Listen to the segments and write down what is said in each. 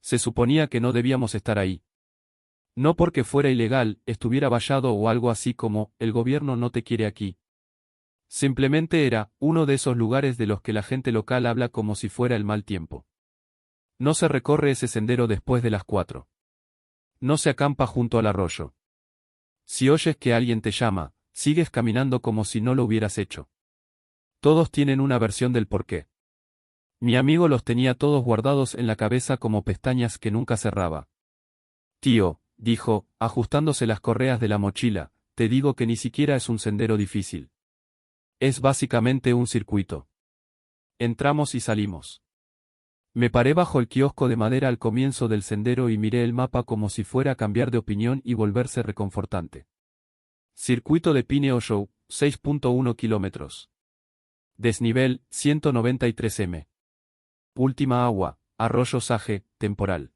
Se suponía que no debíamos estar ahí. No porque fuera ilegal, estuviera vallado o algo así como, el gobierno no te quiere aquí. Simplemente era uno de esos lugares de los que la gente local habla como si fuera el mal tiempo. No se recorre ese sendero después de las 4. No se acampa junto al arroyo. Si oyes que alguien te llama, sigues caminando como si no lo hubieras hecho. Todos tienen una versión del porqué. Mi amigo los tenía todos guardados en la cabeza como pestañas que nunca cerraba. Tío, dijo, ajustándose las correas de la mochila, te digo que ni siquiera es un sendero difícil. Es básicamente un circuito. Entramos y salimos. Me paré bajo el kiosco de madera al comienzo del sendero y miré el mapa como si fuera a cambiar de opinión y volverse reconfortante. Circuito de Pineo Show, 6.1 kilómetros. Desnivel, 193 m. Última agua, arroyo Sage, temporal.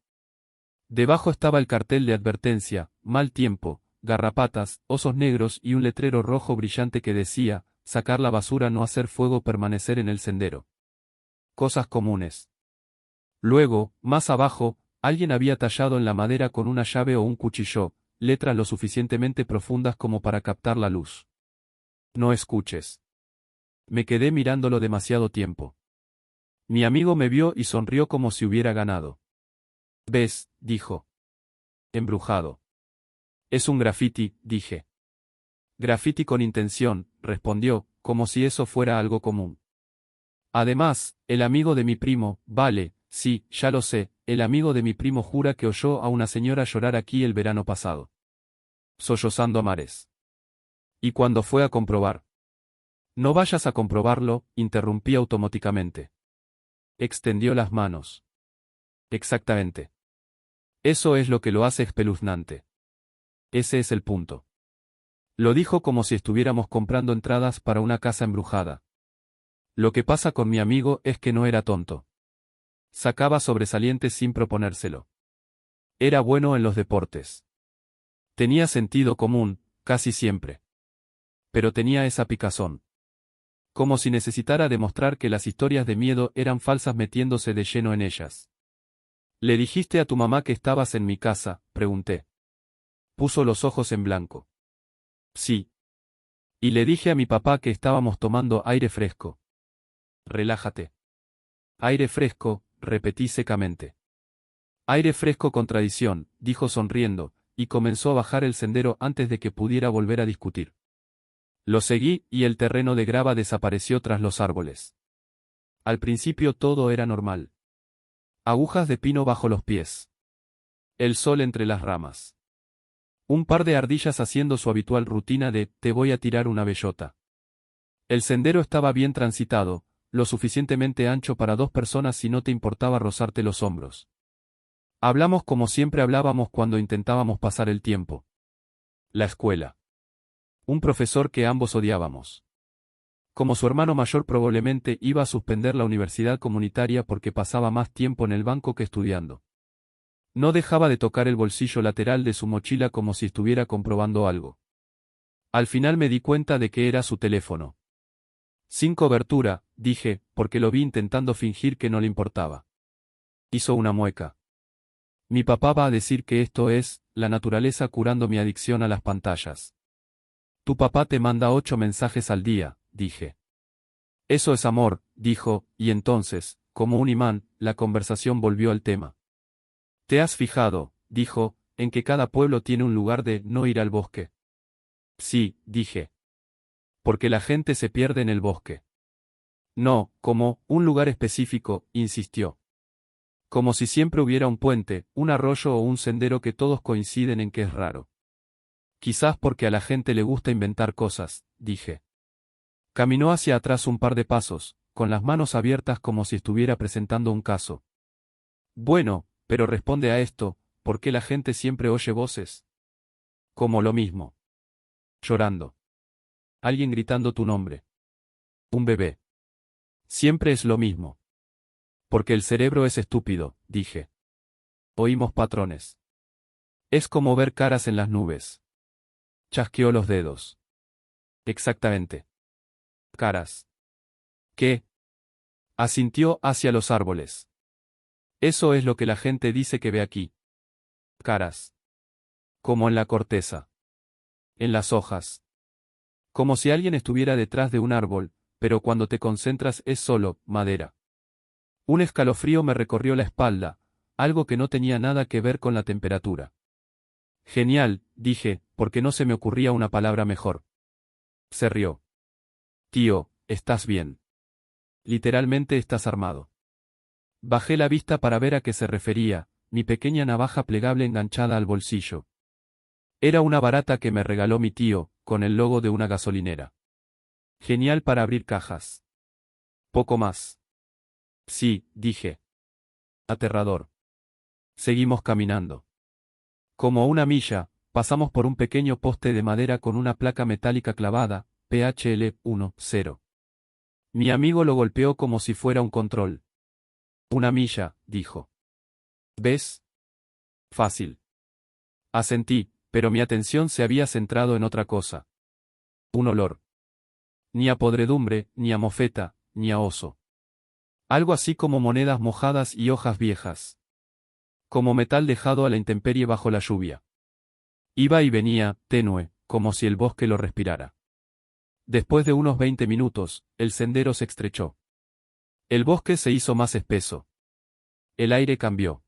Debajo estaba el cartel de advertencia, mal tiempo, garrapatas, osos negros y un letrero rojo brillante que decía, sacar la basura, no hacer fuego, permanecer en el sendero. Cosas comunes. Luego, más abajo, alguien había tallado en la madera con una llave o un cuchillo, letras lo suficientemente profundas como para captar la luz. No escuches. Me quedé mirándolo demasiado tiempo. Mi amigo me vio y sonrió como si hubiera ganado. ¿Ves?, dijo. Embrujado. Es un grafiti, dije. Grafiti con intención, respondió, como si eso fuera algo común. Además, el amigo de mi primo, vale, sí, ya lo sé, el amigo de mi primo jura que oyó a una señora llorar aquí el verano pasado. Sollozando a mares. ¿Y cuando fue a comprobar? No vayas a comprobarlo, interrumpí automáticamente. Extendió las manos. Exactamente. Eso es lo que lo hace espeluznante. Ese es el punto. Lo dijo como si estuviéramos comprando entradas para una casa embrujada. Lo que pasa con mi amigo es que no era tonto. Sacaba sobresalientes sin proponérselo. Era bueno en los deportes. Tenía sentido común, casi siempre. Pero tenía esa picazón. Como si necesitara demostrar que las historias de miedo eran falsas metiéndose de lleno en ellas. ¿Le dijiste a tu mamá que estabas en mi casa?, pregunté. Puso los ojos en blanco. Sí. Y le dije a mi papá que estábamos tomando aire fresco. Relájate. Aire fresco, repetí secamente. Aire fresco con tradición, dijo sonriendo, y comenzó a bajar el sendero antes de que pudiera volver a discutir. Lo seguí, y el terreno de grava desapareció tras los árboles. Al principio todo era normal. Agujas de pino bajo los pies. El sol entre las ramas. Un par de ardillas haciendo su habitual rutina de, te voy a tirar una bellota. El sendero estaba bien transitado, lo suficientemente ancho para 2 personas si no te importaba rozarte los hombros. Hablamos como siempre hablábamos cuando intentábamos pasar el tiempo. La escuela. Un profesor que ambos odiábamos. Como su hermano mayor probablemente iba a suspender la universidad comunitaria porque pasaba más tiempo en el banco que estudiando. No dejaba de tocar el bolsillo lateral de su mochila como si estuviera comprobando algo. Al final me di cuenta de que era su teléfono. Sin cobertura, dije, porque lo vi intentando fingir que no le importaba. Hizo una mueca. Mi papá va a decir que esto es, la naturaleza curando mi adicción a las pantallas. Tu papá te manda 8 mensajes al día, dije. Eso es amor, dijo, y entonces, como un imán, la conversación volvió al tema. ¿Te has fijado, dijo, en que cada pueblo tiene un lugar de no ir al bosque? Sí, dije. Porque la gente se pierde en el bosque. No, como, un lugar específico, insistió. Como si siempre hubiera un puente, un arroyo o un sendero que todos coinciden en que es raro. Quizás porque a la gente le gusta inventar cosas, dije. Caminó hacia atrás un par de pasos, con las manos abiertas como si estuviera presentando un caso. Bueno, pero responde a esto, ¿por qué la gente siempre oye voces? Como lo mismo. Llorando. Alguien gritando tu nombre. Un bebé. Siempre es lo mismo. Porque el cerebro es estúpido, dije. Oímos patrones. Es como ver caras en las nubes. Chasqueó los dedos. Exactamente. Caras. ¿Qué? Asintió hacia los árboles. Eso es lo que la gente dice que ve aquí. Caras. Como en la corteza. En las hojas. Como si alguien estuviera detrás de un árbol, pero cuando te concentras es solo madera. Un escalofrío me recorrió la espalda, algo que no tenía nada que ver con la temperatura. Genial, dije, porque no se me ocurría una palabra mejor. Se rió. Tío, ¿estás bien? Literalmente estás armado. Bajé la vista para ver a qué se refería, mi pequeña navaja plegable enganchada al bolsillo. Era una barata que me regaló mi tío, con el logo de una gasolinera. Genial para abrir cajas. Poco más. Sí, dije. Aterrador. Seguimos caminando. Como una milla, pasamos por un pequeño poste de madera con una placa metálica clavada, PHL 10. Mi amigo lo golpeó como si fuera un control. Una milla, dijo. ¿Ves? Fácil. Asentí, pero mi atención se había centrado en otra cosa. Un olor. Ni a podredumbre, ni a mofeta, ni a oso. Algo así como monedas mojadas y hojas viejas. Como metal dejado a la intemperie bajo la lluvia. Iba y venía, tenue, como si el bosque lo respirara. Después de unos 20 minutos, el sendero se estrechó. El bosque se hizo más espeso. El aire cambió.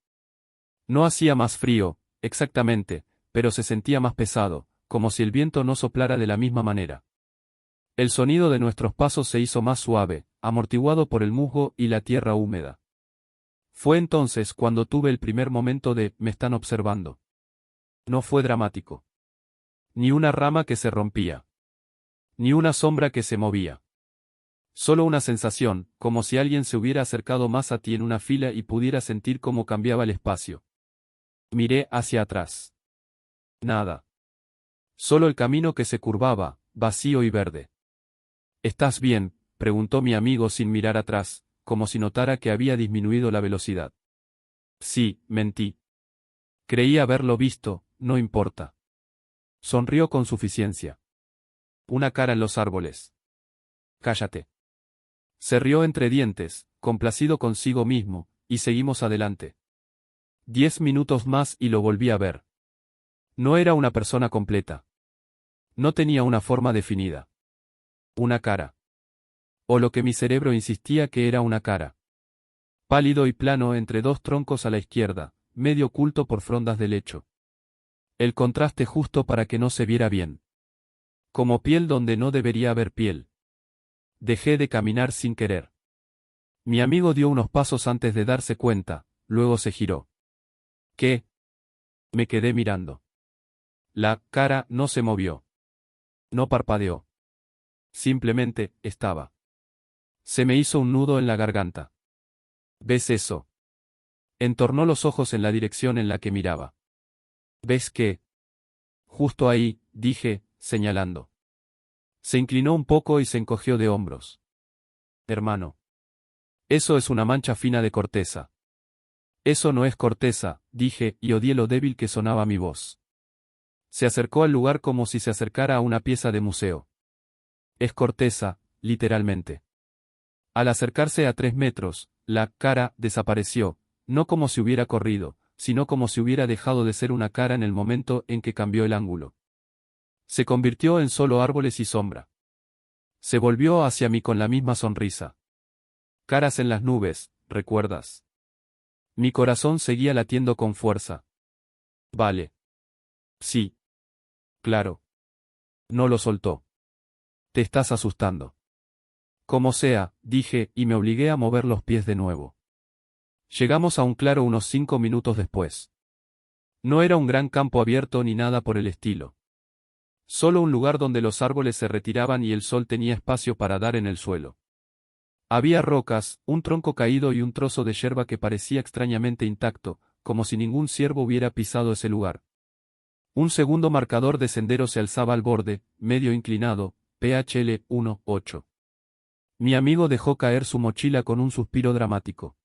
No hacía más frío, exactamente, pero se sentía más pesado, como si el viento no soplara de la misma manera. El sonido de nuestros pasos se hizo más suave, amortiguado por el musgo y la tierra húmeda. Fue entonces cuando tuve el primer momento de «me están observando». No fue dramático. Ni una rama que se rompía. Ni una sombra que se movía. Solo una sensación, como si alguien se hubiera acercado más a ti en una fila y pudiera sentir cómo cambiaba el espacio. Miré hacia atrás. Nada. Solo el camino que se curvaba, vacío y verde. ¿Estás bien?, preguntó mi amigo sin mirar atrás, como si notara que había disminuido la velocidad. Sí, mentí. Creí haberlo visto, no importa. Sonrió con suficiencia. Una cara en los árboles. Cállate. Se rió entre dientes, complacido consigo mismo, y seguimos adelante. 10 minutos más y lo volví a ver. No era una persona completa. No tenía una forma definida. Una cara. O lo que mi cerebro insistía que era una cara. Pálido y plano entre dos troncos a la izquierda, medio oculto por frondas de lecho. El contraste justo para que no se viera bien. Como piel donde no debería haber piel. Dejé de caminar sin querer. Mi amigo dio unos pasos antes de darse cuenta, luego se giró. ¿Qué? Me quedé mirando. La cara no se movió. No parpadeó. Simplemente, estaba. Se me hizo un nudo en la garganta. ¿Ves eso? Entornó los ojos en la dirección en la que miraba. ¿Ves qué? Justo ahí, dije, señalando. Se inclinó un poco y se encogió de hombros. Hermano. Eso es una mancha fina de corteza. Eso no es corteza, dije, y odié lo débil que sonaba mi voz. Se acercó al lugar como si se acercara a una pieza de museo. Es corteza, literalmente. Al acercarse a 3 metros, la cara desapareció, no como si hubiera corrido, sino como si hubiera dejado de ser una cara en el momento en que cambió el ángulo. Se convirtió en solo árboles y sombra. Se volvió hacia mí con la misma sonrisa. Caras en las nubes, ¿recuerdas? Mi corazón seguía latiendo con fuerza. Vale. Sí. Claro. No lo soltó. Te estás asustando. Como sea, dije, y me obligué a mover los pies de nuevo. Llegamos a un claro unos 5 minutos después. No era un gran campo abierto ni nada por el estilo. Solo un lugar donde los árboles se retiraban y el sol tenía espacio para dar en el suelo. Había rocas, un tronco caído y un trozo de yerba que parecía extrañamente intacto, como si ningún ciervo hubiera pisado ese lugar. Un segundo marcador de sendero se alzaba al borde, medio inclinado, PHL 1.8. Mi amigo dejó caer su mochila con un suspiro dramático.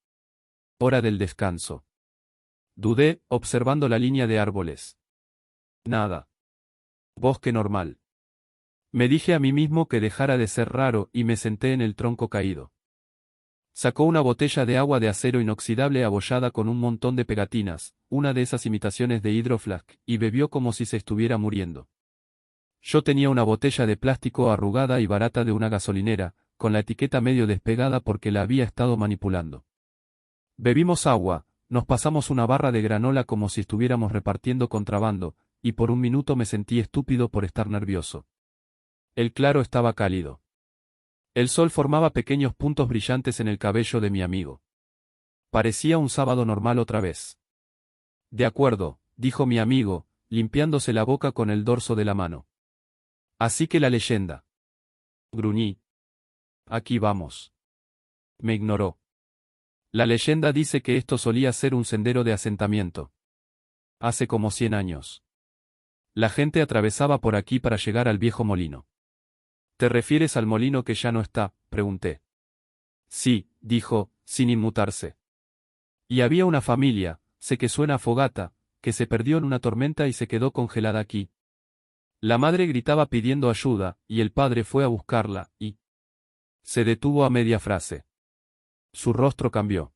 Hora del descanso. Dudé, observando la línea de árboles. Nada. Bosque normal. Me dije a mí mismo que dejara de ser raro y me senté en el tronco caído. Sacó una botella de agua de acero inoxidable abollada con un montón de pegatinas, una de esas imitaciones de Hydroflask, y bebió como si se estuviera muriendo. Yo tenía una botella de plástico arrugada y barata de una gasolinera, con la etiqueta medio despegada porque la había estado manipulando. Bebimos agua, nos pasamos una barra de granola como si estuviéramos repartiendo contrabando, y por un minuto me sentí estúpido por estar nervioso. El claro estaba cálido. El sol formaba pequeños puntos brillantes en el cabello de mi amigo. Parecía un sábado normal otra vez. De acuerdo, dijo mi amigo, limpiándose la boca con el dorso de la mano. Así que la leyenda. Gruñí. Aquí vamos. Me ignoró. La leyenda dice que esto solía ser un sendero de asentamiento. Hace como 100 años. La gente atravesaba por aquí para llegar al viejo molino. ¿Te refieres al molino que ya no está?, pregunté. Sí, dijo, sin inmutarse. Y había una familia, sé que suena a fogata, que se perdió en una tormenta y se quedó congelada aquí. La madre gritaba pidiendo ayuda, y el padre fue a buscarla, y... Se detuvo a media frase. Su rostro cambió.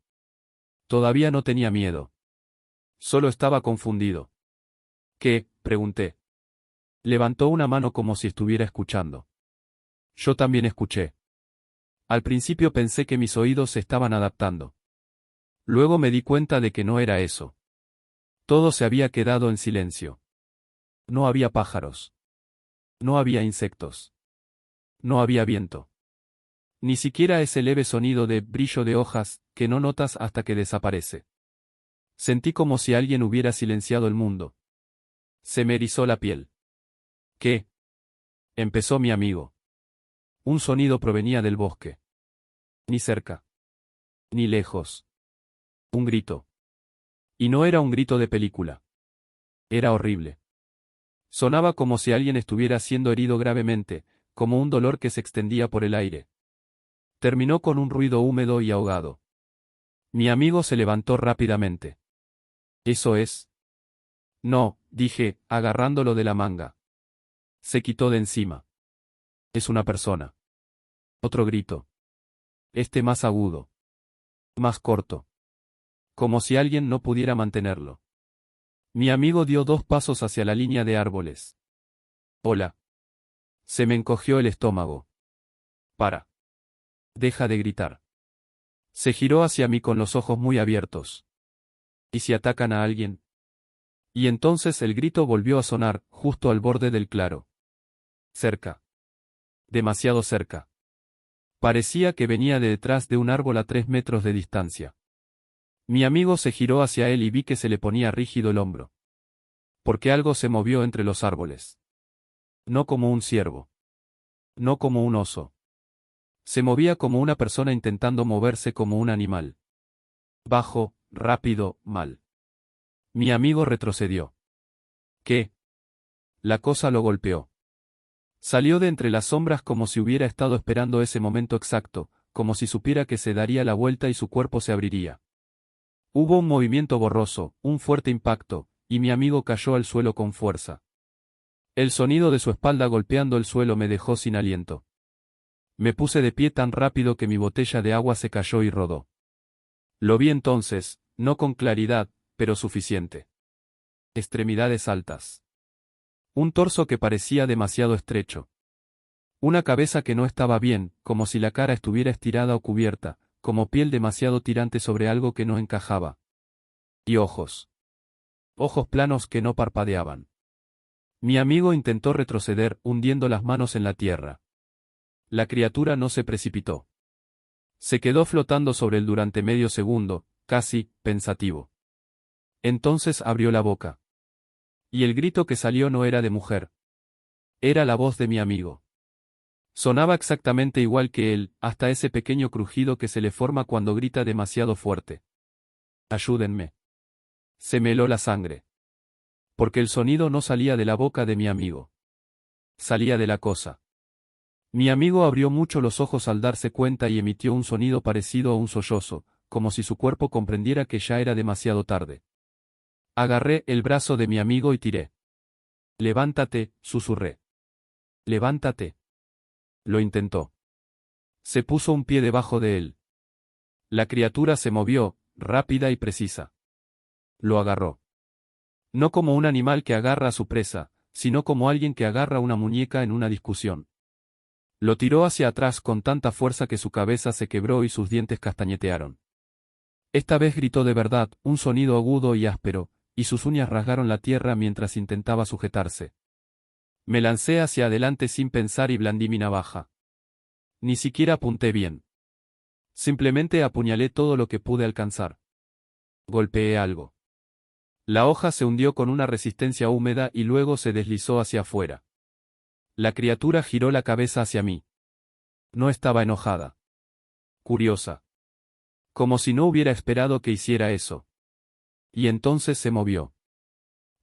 Todavía no tenía miedo. Solo estaba confundido. ¿Qué?, pregunté. Levantó una mano como si estuviera escuchando. Yo también escuché. Al principio pensé que mis oídos se estaban adaptando. Luego me di cuenta de que no era eso. Todo se había quedado en silencio. No había pájaros. No había insectos. No había viento. Ni siquiera ese leve sonido de brillo de hojas que no notas hasta que desaparece. Sentí como si alguien hubiera silenciado el mundo. Se me erizó la piel. ¿Qué? Empezó mi amigo. Un sonido provenía del bosque. Ni cerca. Ni lejos. Un grito. Y no era un grito de película. Era horrible. Sonaba como si alguien estuviera siendo herido gravemente, como un dolor que se extendía por el aire. Terminó con un ruido húmedo y ahogado. Mi amigo se levantó rápidamente. ¿Eso es? No, dije, agarrándolo de la manga. Se quitó de encima. Es una persona. Otro grito. Este más agudo. Más corto. Como si alguien no pudiera mantenerlo. Mi amigo dio 2 pasos hacia la línea de árboles. Hola. Se me encogió el estómago. Para. Deja de gritar. Se giró hacia mí con los ojos muy abiertos. ¿Y si atacan a alguien? Y entonces el grito volvió a sonar, justo al borde del claro. Cerca. Demasiado cerca. Parecía que venía de detrás de un árbol a 3 metros de distancia. Mi amigo se giró hacia él y vi que se le ponía rígido el hombro. Porque algo se movió entre los árboles. No como un ciervo. No como un oso. Se movía como una persona intentando moverse como un animal. Bajo, rápido, mal. Mi amigo retrocedió. ¿Qué? La cosa lo golpeó. Salió de entre las sombras como si hubiera estado esperando ese momento exacto, como si supiera que se daría la vuelta y su cuerpo se abriría. Hubo un movimiento borroso, un fuerte impacto, y mi amigo cayó al suelo con fuerza. El sonido de su espalda golpeando el suelo me dejó sin aliento. Me puse de pie tan rápido que mi botella de agua se cayó y rodó. Lo vi entonces, no con claridad, pero suficiente. Extremidades altas. Un torso que parecía demasiado estrecho. Una cabeza que no estaba bien, como si la cara estuviera estirada o cubierta, como piel demasiado tirante sobre algo que no encajaba. Y ojos. Ojos planos que no parpadeaban. Mi amigo intentó retroceder, hundiendo las manos en la tierra. La criatura no se precipitó. Se quedó flotando sobre él durante medio segundo, casi, pensativo. Entonces abrió la boca. Y el grito que salió no era de mujer. Era la voz de mi amigo. Sonaba exactamente igual que él, hasta ese pequeño crujido que se le forma cuando grita demasiado fuerte. Ayúdenme. Se me heló la sangre. Porque el sonido no salía de la boca de mi amigo. Salía de la cosa. Mi amigo abrió mucho los ojos al darse cuenta y emitió un sonido parecido a un sollozo, como si su cuerpo comprendiera que ya era demasiado tarde. Agarré el brazo de mi amigo y tiré. Levántate, susurré. Levántate. Lo intentó. Se puso un pie debajo de él. La criatura se movió, rápida y precisa. Lo agarró. No como un animal que agarra a su presa, sino como alguien que agarra una muñeca en una discusión. Lo tiró hacia atrás con tanta fuerza que su cabeza se quebró y sus dientes castañetearon. Esta vez gritó de verdad, un sonido agudo y áspero, y sus uñas rasgaron la tierra mientras intentaba sujetarse. Me lancé hacia adelante sin pensar y blandí mi navaja. Ni siquiera apunté bien. Simplemente apuñalé todo lo que pude alcanzar. Golpeé algo. La hoja se hundió con una resistencia húmeda y luego se deslizó hacia afuera. La criatura giró la cabeza hacia mí. No estaba enojada. Curiosa. Como si no hubiera esperado que hiciera eso. Y entonces se movió.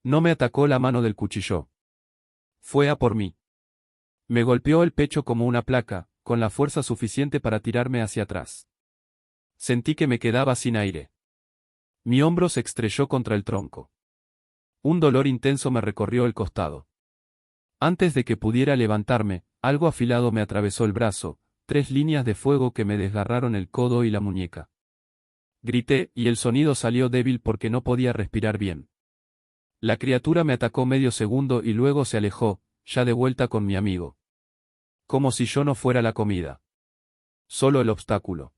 No me atacó la mano del cuchillo. Fue a por mí. Me golpeó el pecho como una placa, con la fuerza suficiente para tirarme hacia atrás. Sentí que me quedaba sin aire. Mi hombro se estrelló contra el tronco. Un dolor intenso me recorrió el costado. Antes de que pudiera levantarme, algo afilado me atravesó el brazo, 3 líneas de fuego que me desgarraron el codo y la muñeca. Grité, y el sonido salió débil porque no podía respirar bien. La criatura me atacó medio segundo y luego se alejó, ya de vuelta con mi amigo. Como si yo no fuera la comida. Solo el obstáculo.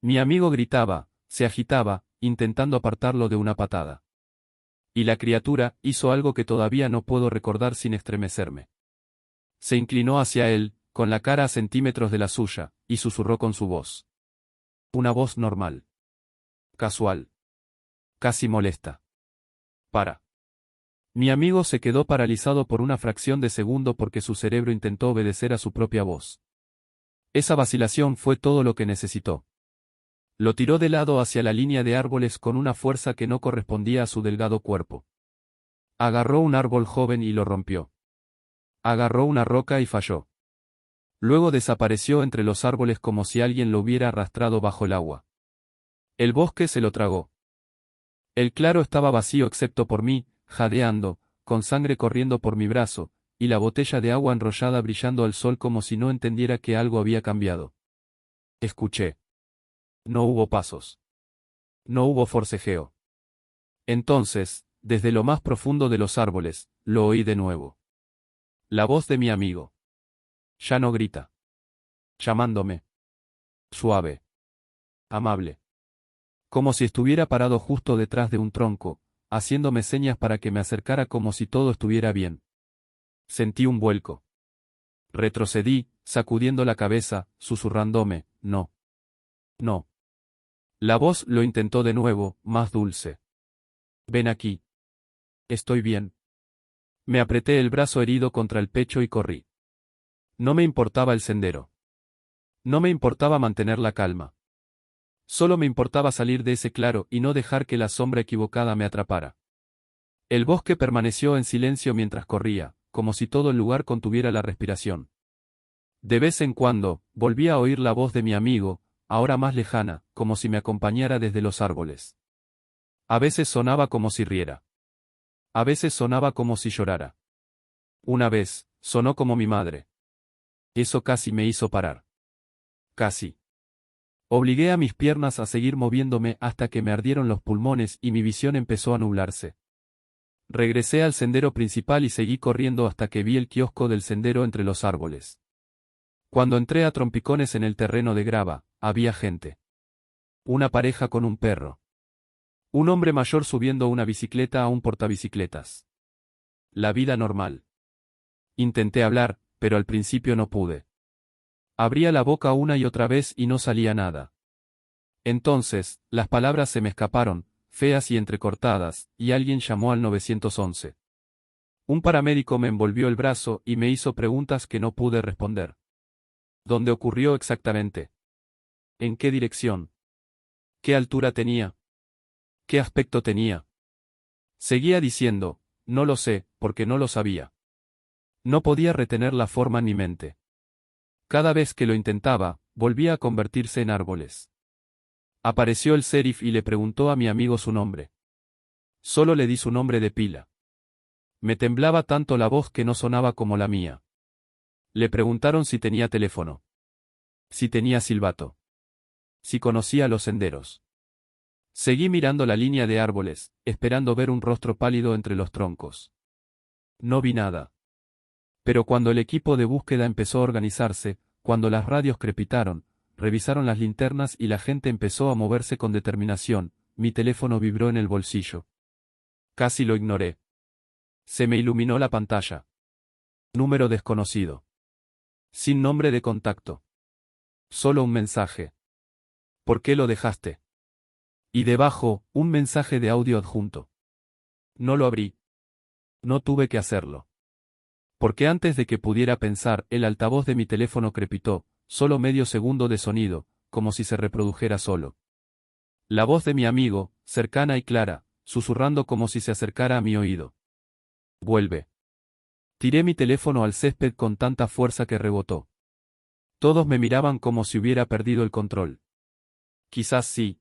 Mi amigo gritaba, se agitaba, intentando apartarlo de una patada. Y la criatura hizo algo que todavía no puedo recordar sin estremecerme. Se inclinó hacia él, con la cara a centímetros de la suya, y susurró con su voz. Una voz normal. Casual. Casi molesta. Para. Mi amigo se quedó paralizado por una fracción de segundo porque su cerebro intentó obedecer a su propia voz. Esa vacilación fue todo lo que necesitó. Lo tiró de lado hacia la línea de árboles con una fuerza que no correspondía a su delgado cuerpo. Agarró un árbol joven y lo rompió. Agarró una roca y falló. Luego desapareció entre los árboles como si alguien lo hubiera arrastrado bajo el agua. El bosque se lo tragó. El claro estaba vacío excepto por mí, jadeando, con sangre corriendo por mi brazo, y la botella de agua enrollada brillando al sol como si no entendiera que algo había cambiado. Escuché. No hubo pasos. No hubo forcejeo. Entonces, desde lo más profundo de los árboles, lo oí de nuevo. La voz de mi amigo. Ya no grita. Llamándome. Suave. Amable. Como si estuviera parado justo detrás de un tronco, haciéndome señas para que me acercara como si todo estuviera bien. Sentí un vuelco. Retrocedí, sacudiendo la cabeza, susurrándome, no. No. La voz lo intentó de nuevo, más dulce. Ven aquí. Estoy bien. Me apreté el brazo herido contra el pecho y corrí. No me importaba el sendero. No me importaba mantener la calma. Solo me importaba salir de ese claro y no dejar que la sombra equivocada me atrapara. El bosque permaneció en silencio mientras corría, como si todo el lugar contuviera la respiración. De vez en cuando, volvía a oír la voz de mi amigo, ahora más lejana, como si me acompañara desde los árboles. A veces sonaba como si riera. A veces sonaba como si llorara. Una vez, sonó como mi madre. Eso casi me hizo parar. Casi. Obligué a mis piernas a seguir moviéndome hasta que me ardieron los pulmones y mi visión empezó a nublarse. Regresé al sendero principal y seguí corriendo hasta que vi el kiosco del sendero entre los árboles. Cuando entré a trompicones en el terreno de grava, había gente. Una pareja con un perro. Un hombre mayor subiendo una bicicleta a un portabicicletas. La vida normal. Intenté hablar, pero al principio no pude. Abría la boca una y otra vez y no salía nada. Entonces, las palabras se me escaparon, feas y entrecortadas, y alguien llamó al 911. Un paramédico me envolvió el brazo y me hizo preguntas que no pude responder. ¿Dónde ocurrió exactamente? ¿En qué dirección? ¿Qué altura tenía? ¿Qué aspecto tenía? Seguía diciendo, no lo sé, porque no lo sabía. No podía retener la forma en mi mente. Cada vez que lo intentaba, volvía a convertirse en árboles. Apareció el sheriff y le preguntó a mi amigo su nombre. Solo le di su nombre de pila. Me temblaba tanto la voz que no sonaba como la mía. Le preguntaron si tenía teléfono. Si tenía silbato. Si conocía los senderos. Seguí mirando la línea de árboles, esperando ver un rostro pálido entre los troncos. No vi nada. Pero cuando el equipo de búsqueda empezó a organizarse, cuando las radios crepitaron, revisaron las linternas y la gente empezó a moverse con determinación, mi teléfono vibró en el bolsillo. Casi lo ignoré. Se me iluminó la pantalla. Número desconocido. Sin nombre de contacto. Solo un mensaje. ¿Por qué lo dejaste? Y debajo, un mensaje de audio adjunto. No lo abrí. No tuve que hacerlo. Porque antes de que pudiera pensar, el altavoz de mi teléfono crepitó, solo medio segundo de sonido, como si se reprodujera solo. La voz de mi amigo, cercana y clara, susurrando como si se acercara a mi oído. Vuelve. Tiré mi teléfono al césped con tanta fuerza que rebotó. Todos me miraban como si hubiera perdido el control. Quizás sí.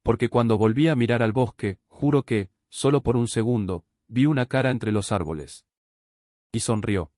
Porque cuando volví a mirar al bosque, juro que, solo por un segundo, vi una cara entre los árboles. Y sonrió.